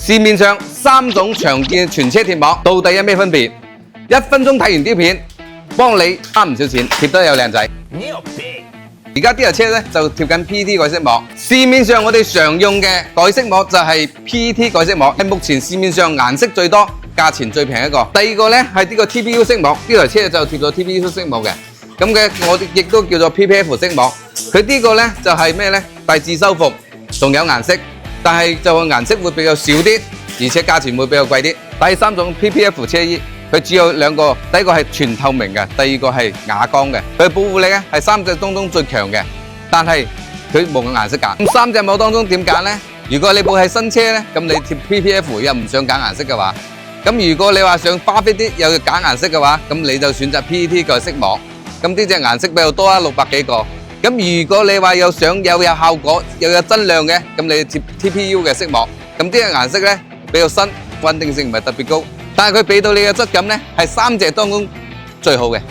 市面上3種常見嘅全車貼膜，到底有咩分別？1分鐘睇完啲片，幫你慳唔少錢，貼得又靚仔。而家啲台車咧就貼緊 PT 改色膜，市面上我哋常用嘅改色膜就係 PT 改色膜，係目前市面上顏色最多、價錢最平一個。第二個咧係呢個 TPU 色膜，呢台車就貼咗 TPU 色膜嘅，咁嘅我哋亦都叫做 PPF 色膜。佢呢個咧就係咩咧？大致修復，仲有顏色，但係就顏色會比較少啲，而且價錢會比較貴啲。第三種 PPF 車衣。佢主要兩個，第一個係全透明嘅，第二個係啞光嘅。佢保護力咧係3隻當中最強嘅，但係佢冇顏色揀。咁3隻膜當中點揀呢？如果你部係新車咧，咁你貼 PPF 又唔想揀顏色嘅話，咁如果你話想花費啲又要揀顏色嘅話，咁你就選擇 PT 嘅色膜。咁呢隻顏色比較多啦，600幾個。咁如果你話又想有效果又有質量嘅，咁你貼 TPU 嘅色膜。咁呢隻顏色咧比較新，穩定性唔係特別高。但係佢俾到你嘅質感咧，係3隻當中最好嘅。